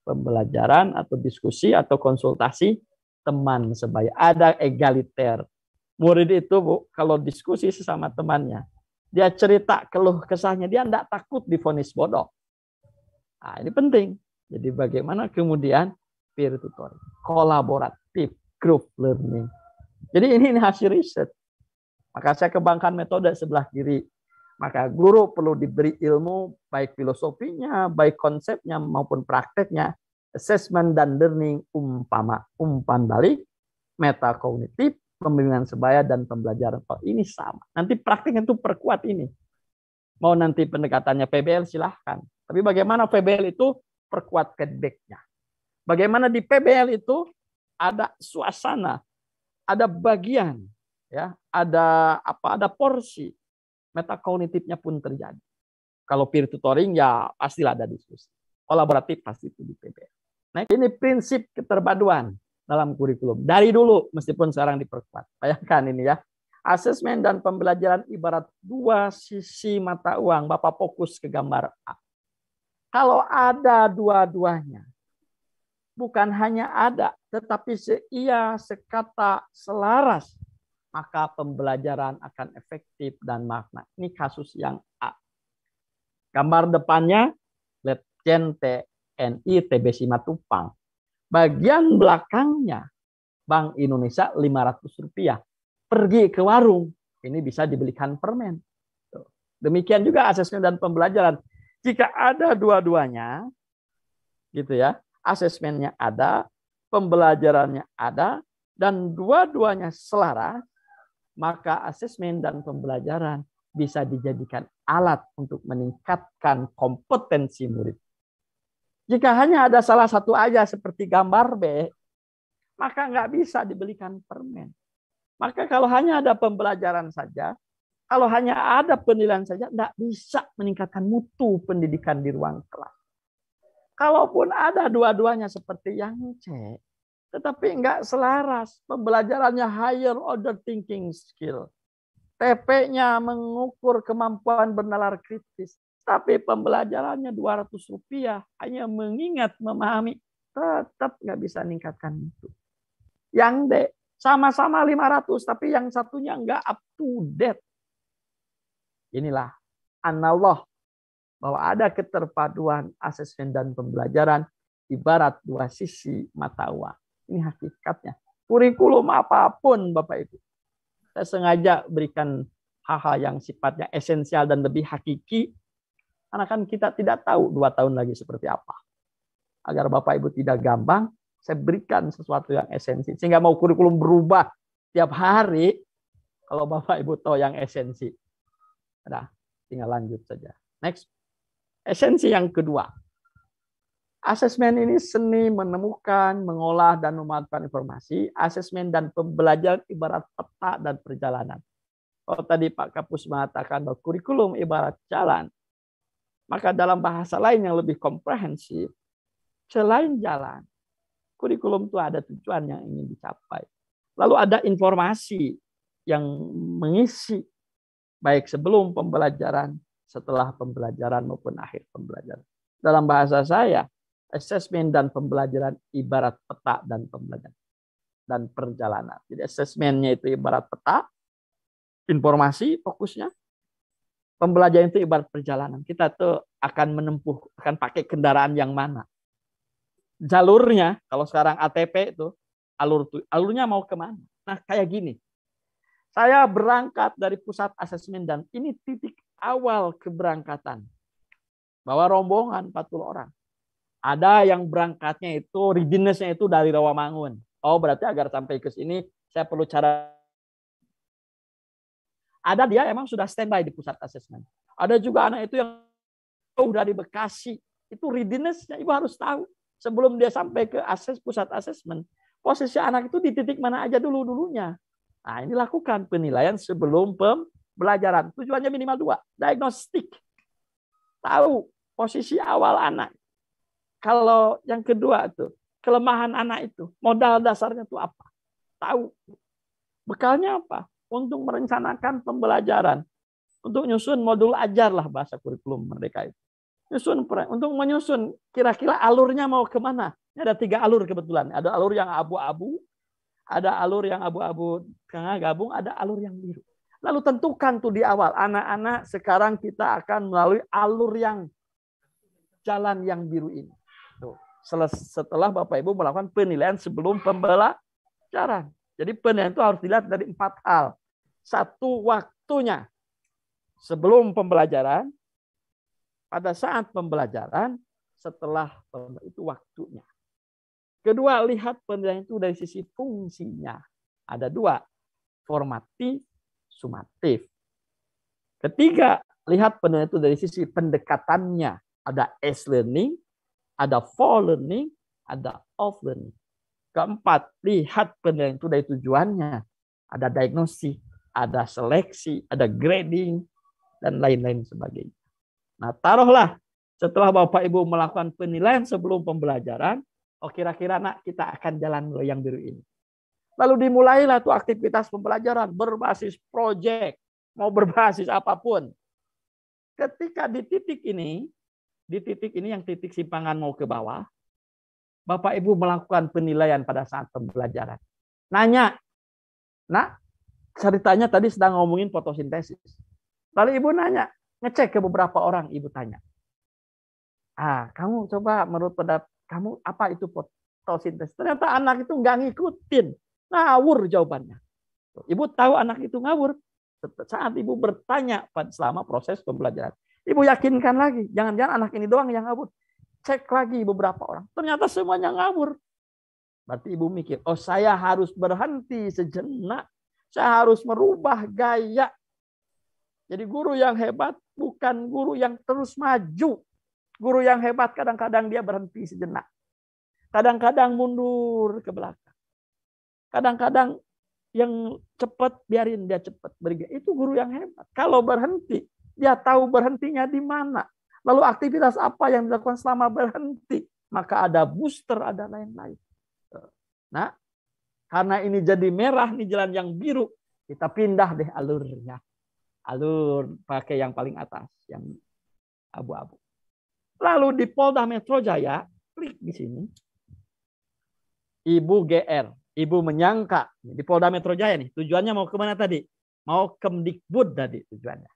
S1: Pembelajaran atau diskusi atau konsultasi teman sebaya. Ada egaliter. Murid itu, Bu, kalau diskusi sesama temannya, dia cerita keluh kesahnya, dia tidak takut divonis bodoh. Nah, ini penting. Jadi bagaimana kemudian peer tutoring, kolaboratif, group learning. Jadi ini hasil riset. Maka saya kembangkan metode sebelah kiri. Maka guru perlu diberi ilmu, baik filosofinya, baik konsepnya, maupun prakteknya. Assessment dan learning umpan balik, metakognitif, pembimbingan sebaya, dan pembelajaran. Oh, ini sama. Nanti prakteknya itu perkuat ini. Mau nanti pendekatannya PBL silahkan. Tapi bagaimana PBL itu perkuat feedback-nya. Bagaimana di PBL itu ada suasana, ada bagian, ya, ada apa? Ada porsi. Metakognitifnya pun terjadi. Kalau peer tutoring ya pastilah ada diskusi. Kolaboratif pasti itu di PBL. Nah, ini prinsip keterpaduan dalam kurikulum. Dari dulu meskipun sekarang diperkuat. Bayangkan ini ya. Asesmen dan pembelajaran ibarat dua sisi mata uang. Bapak fokus ke gambar A. Kalau ada dua-duanya, bukan hanya ada, tetapi seia, sekata, selaras, maka pembelajaran akan efektif dan makna. Ini kasus yang A. Gambar depannya, Letjen TNI TB Simatupang. Bagian belakangnya, Bank Indonesia Rp500. Pergi ke warung, ini bisa dibelikan permen. Demikian juga asesmen dan pembelajaran. Jika ada dua-duanya, gitu ya, asesmennya ada, pembelajarannya ada, dan dua-duanya selaras, maka asesmen dan pembelajaran bisa dijadikan alat untuk meningkatkan kompetensi murid. Jika hanya ada salah satu aja seperti gambar B, maka nggak bisa dibelikan permen. Maka kalau hanya ada pembelajaran saja, kalau hanya ada penilaian saja, nggak bisa meningkatkan mutu pendidikan di ruang kelas. Kalaupun ada dua-duanya seperti yang C, tetapi nggak selaras. Pembelajarannya higher order thinking skill. TP-nya mengukur kemampuan bernalar kritis. Tapi pembelajarannya Rp200 hanya mengingat, memahami. Tetap nggak bisa meningkatkan itu. Yang D, sama-sama 500, tapi yang satunya nggak up to date. Inilah analog bahwa ada keterpaduan asesmen dan pembelajaran ibarat dua sisi mata uang. Ini hakikatnya. Kurikulum apapun Bapak Ibu. Saya sengaja berikan hal-hal yang sifatnya esensial dan lebih hakiki. Karena kan kita tidak tahu 2 tahun lagi seperti apa. Agar Bapak Ibu tidak gampang, saya berikan sesuatu yang esensi. Sehingga mau kurikulum berubah tiap hari, kalau Bapak Ibu tahu yang esensi. Nah, tinggal lanjut saja. Next. Esensi yang kedua. Asesmen ini seni menemukan, mengolah, dan memanfaatkan informasi. Asesmen dan pembelajaran ibarat peta dan perjalanan. Kalau tadi Pak Kapus mengatakan bahwa kurikulum ibarat jalan, maka dalam bahasa lain yang lebih komprehensif, selain jalan, kurikulum itu ada tujuan yang ingin dicapai. Lalu ada informasi yang mengisi, baik sebelum pembelajaran, setelah pembelajaran, maupun akhir pembelajaran. Dalam bahasa saya, asesmen dan pembelajaran ibarat peta dan pembelajaran dan perjalanan. Jadi asesmennya itu ibarat peta, informasi fokusnya. Pembelajaran itu ibarat perjalanan. Kita tuh akan menempuh, akan pakai kendaraan yang mana. Jalurnya, kalau sekarang ATP itu, alurnya mau kemana. Nah kayak gini. Saya berangkat dari pusat asesmen dan ini titik awal keberangkatan. Bawa rombongan 40 orang. Ada yang berangkatnya itu, readiness-nya itu dari Rawamangun. Oh, berarti agar sampai ke sini, saya perlu cara. Ada dia emang sudah standby di pusat asesmen. Ada juga anak itu yang jauh dari Bekasi. Itu readiness-nya, Ibu harus tahu. Sebelum dia sampai ke pusat asesmen, posisi anak itu di titik mana aja dulunya. Nah, ini lakukan penilaian sebelum pembelajaran. Tujuannya minimal 2, diagnostik. Tahu posisi awal anak. Kalau yang kedua itu, kelemahan anak itu, modal dasarnya itu apa? Tahu. Bekalnya apa? Untuk merencanakan pembelajaran. Untuk menyusun modul ajar lah bahasa kurikulum Merdeka itu. Untuk menyusun kira-kira alurnya mau kemana. Ini ada 3 alur kebetulan. Ada alur yang abu-abu, ada alur yang abu-abu tengah gabung, ada alur yang biru. Lalu tentukan tuh di awal, anak-anak sekarang kita akan melalui alur yang jalan yang biru ini. Tuh. Setelah Bapak Ibu melakukan penilaian sebelum pembelajaran. Jadi penilaian itu harus dilihat dari 4 hal. 1, waktunya. Sebelum pembelajaran, pada saat pembelajaran, setelah itu waktunya. Kedua, lihat penilaian itu dari sisi fungsinya. Ada 2, formatif, sumatif. Ketiga, lihat penilaian itu dari sisi pendekatannya. Ada S-learning, ada for learning, ada off learning. Keempat, lihat penilaian itu dari tujuannya. Ada diagnosis, ada seleksi, ada grading, dan lain-lain sebagainya. Nah, taruhlah setelah Bapak Ibu melakukan penilaian sebelum pembelajaran, kira-kira nak kita akan jalan yang biru ini. Lalu dimulailah tuh aktivitas pembelajaran berbasis proyek, mau berbasis apapun. Ketika di titik ini yang titik simpangan mau ke bawah, Bapak Ibu melakukan penilaian pada saat pembelajaran. Nanya, nak, ceritanya tadi sedang ngomongin fotosintesis. Lalu Ibu nanya, ngecek ke beberapa orang, Ibu tanya. Kamu coba menurut pendapat kamu apa itu fotosintesis? Ternyata anak itu nggak ngikutin, ngawur jawabannya. Ibu tahu anak itu ngawur. Saat Ibu bertanya selama proses pembelajaran, Ibu yakinkan lagi, jangan-jangan anak ini doang yang ngawur. Cek lagi beberapa orang, ternyata semuanya ngawur. Berarti Ibu mikir, saya harus berhenti sejenak, saya harus merubah gaya. Jadi guru yang hebat bukan guru yang terus maju. Guru yang hebat kadang-kadang dia berhenti sejenak. Kadang-kadang mundur ke belakang. Kadang-kadang yang cepat biarin dia cepat. Itu guru yang hebat. Kalau berhenti, dia tahu berhentinya di mana. Lalu aktivitas apa yang dilakukan selama berhenti. Maka ada booster, ada lain-lain. Nah, karena ini jadi merah, ini jalan yang biru. Kita pindah deh alurnya. Alur pakai yang paling atas, yang abu-abu. Lalu di Polda Metro Jaya, klik di sini. Ibu GR, Ibu menyangka di Polda Metro Jaya nih, tujuannya mau kemana tadi? Mau ke Kemdikbud tadi tujuannya.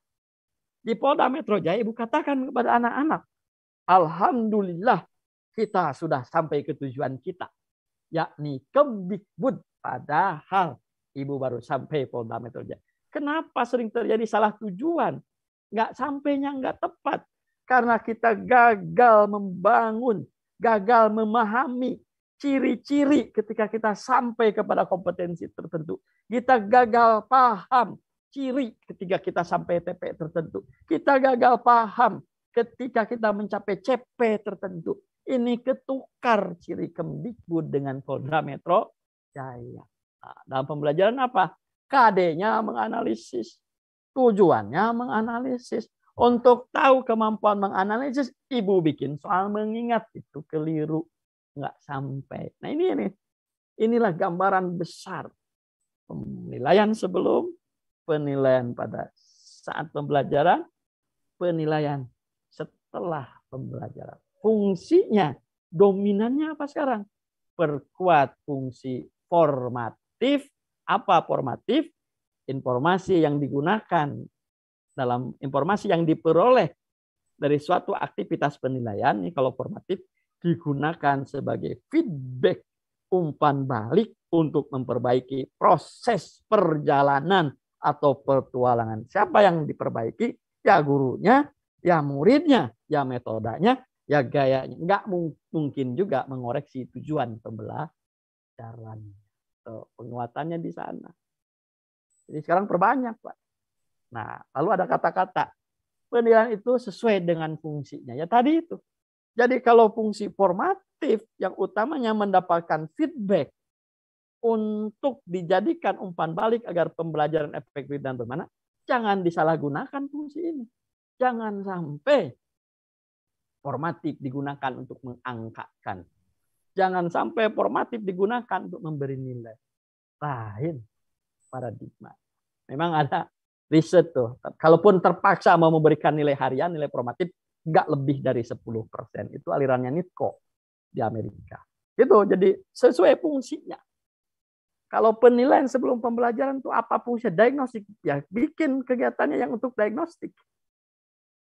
S1: Di Polda Metro Jaya, Ibu katakan kepada anak-anak, alhamdulillah kita sudah sampai ke tujuan kita, yakni Kemdikbud. Padahal Ibu baru sampai Polda Metro Jaya. Kenapa sering terjadi salah tujuan? Nggak sampainya nggak tepat. Karena kita gagal membangun, gagal memahami ciri-ciri ketika kita sampai kepada kompetensi tertentu. Kita gagal paham ciri ketika kita sampai TP tertentu. Kita gagal paham ketika kita mencapai CP tertentu. Ini ketukar ciri Kemdikbud dengan Polda Metro Jaya. Nah, dalam pembelajaran apa? KD-nya menganalisis. Tujuannya menganalisis. Untuk tahu kemampuan menganalisis, Ibu bikin soal mengingat. Itu keliru. Nggak sampai. Nah inilah gambaran besar. Penilaian sebelum, penilaian pada saat pembelajaran, penilaian setelah pembelajaran. Fungsinya, dominannya apa sekarang? Perkuat fungsi formatif. Apa formatif? Informasi yang digunakan dalam informasi yang diperoleh dari suatu aktivitas penilaian, ini kalau formatif digunakan sebagai feedback, umpan balik untuk memperbaiki proses perjalanan atau petualangan. Siapa yang diperbaiki? Ya gurunya, ya muridnya, ya metodenya, ya gayanya. Nggak mungkin juga mengoreksi tujuan pembelajaran. Penguatannya di sana. Jadi sekarang perbanyak, Pak. Nah, lalu ada kata-kata. Penilaian itu sesuai dengan fungsinya. Ya tadi itu. Jadi kalau fungsi formatif yang utamanya mendapatkan feedback untuk dijadikan umpan balik agar pembelajaran efektif dan bermakna, jangan disalahgunakan fungsi ini. Jangan sampai formatif digunakan untuk mengangkatkan. Jangan sampai formatif digunakan untuk memberi nilai. Lain paradigma. Memang ada riset tuh. Kalaupun terpaksa mau memberikan nilai harian, nilai formatif, nggak lebih dari 10%. Itu alirannya Nitko di Amerika. Itu jadi sesuai fungsinya. Kalau penilaian sebelum pembelajaran itu apa fungsinya? Diagnostik. Ya, bikin kegiatannya yang untuk diagnostik.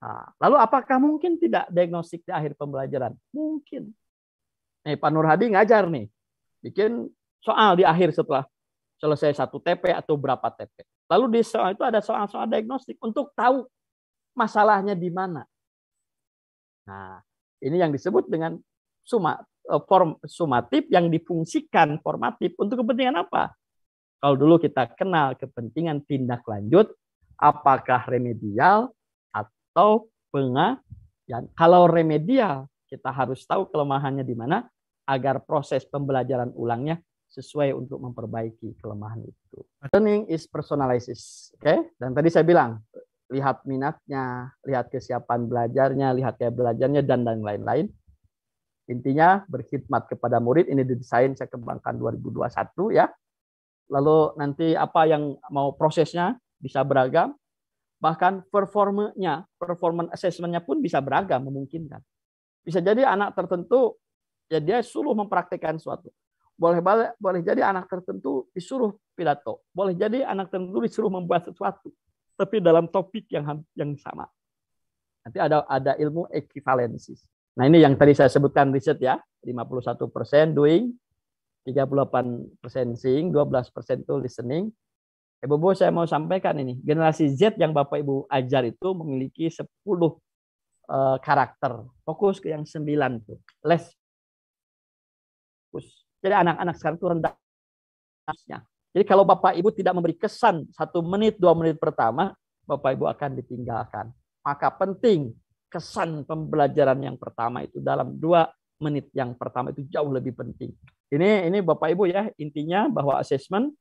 S1: Nah, lalu apakah mungkin tidak diagnostik di akhir pembelajaran? Mungkin. Pak Nur Hadi ngajar nih. Bikin soal di akhir setelah selesai 1 TP atau berapa TP. Lalu di soal itu ada soal-soal diagnostik untuk tahu masalahnya di mana. Nah, ini yang disebut dengan form sumatif yang difungsikan formatif untuk kepentingan apa? Kalau dulu kita kenal kepentingan tindak lanjut, apakah remedial atau pengayaan. Kalau remedial, kita harus tahu kelemahannya di mana agar proses pembelajaran ulangnya sesuai untuk memperbaiki kelemahan itu. Learning is personalized, oke? Dan tadi saya bilang, lihat minatnya, lihat kesiapan belajarnya, lihat kayak belajarnya dan lain-lain. Intinya berkhidmat kepada murid, ini didesain saya kembangkan 2021 ya. Lalu nanti apa yang mau prosesnya bisa beragam, bahkan performance assessment-nya pun bisa beragam, memungkinkan. Bisa jadi anak tertentu ya dia suruh mempraktikkan suatu. Boleh jadi anak tertentu disuruh pidato, boleh jadi anak tertentu disuruh membuat sesuatu, tapi dalam topik yang sama. Nanti ada ilmu ekivalensi. Nah, ini yang tadi saya sebutkan riset ya, 51% doing, 38% seeing, 12% itu listening. Ibu-ibu saya mau sampaikan ini, generasi Z yang Bapak Ibu ajar itu memiliki 10 karakter. Fokus ke yang 9 tuh. Less. Jadi anak-anak sekarang itu rendah. Jadi kalau Bapak Ibu tidak memberi kesan 1 menit, 2 menit pertama, Bapak Ibu akan ditinggalkan. Maka penting kesan pembelajaran yang pertama itu dalam 2 menit yang pertama itu jauh lebih penting. Ini Bapak Ibu ya, intinya bahwa asesmen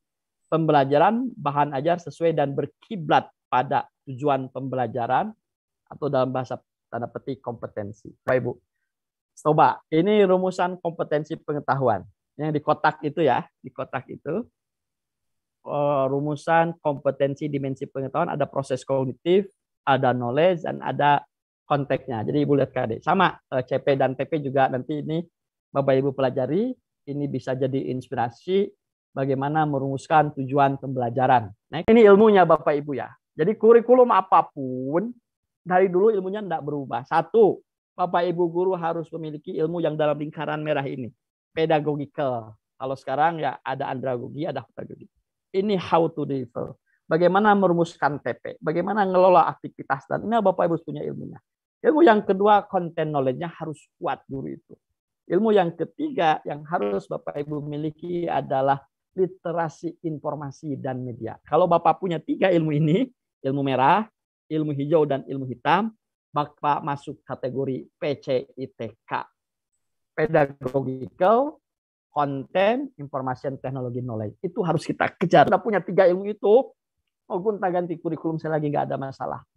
S1: pembelajaran bahan ajar sesuai dan berkiblat pada tujuan pembelajaran atau dalam bahasa tanda petik kompetensi. Bapak Ibu, coba ini rumusan kompetensi pengetahuan. Yang di kotak itu ya, di kotak itu rumusan kompetensi dimensi pengetahuan ada proses kognitif, ada knowledge dan ada konteksnya. Jadi Ibu lihat KD. Sama CP dan TP juga nanti ini Bapak Ibu pelajari, ini bisa jadi inspirasi bagaimana merumuskan tujuan pembelajaran. Nah, ini ilmunya Bapak Ibu ya. Jadi kurikulum apapun dari dulu ilmunya tidak berubah. 1, Bapak Ibu guru harus memiliki ilmu yang dalam lingkaran merah ini. Pedagogical. Kalau sekarang ya ada andragogi, ada pedagogi. Ini how to deliver. Bagaimana merumuskan TP, bagaimana ngelola aktivitas, dan ini Bapak Ibu punya ilmunya. Ilmu yang kedua, content knowledge-nya harus kuat guru itu. Ilmu yang ketiga yang harus Bapak Ibu miliki adalah literasi informasi dan media. Kalau Bapak punya 3 ilmu ini, ilmu merah, ilmu hijau, dan ilmu hitam, Bapak masuk kategori PCITK. Pedagogical, konten, information, teknologi, knowledge. Itu harus kita kejar. Sudah punya 3 ilmu itu, mau gonta-ganti kurikulum saya lagi nggak ada masalah.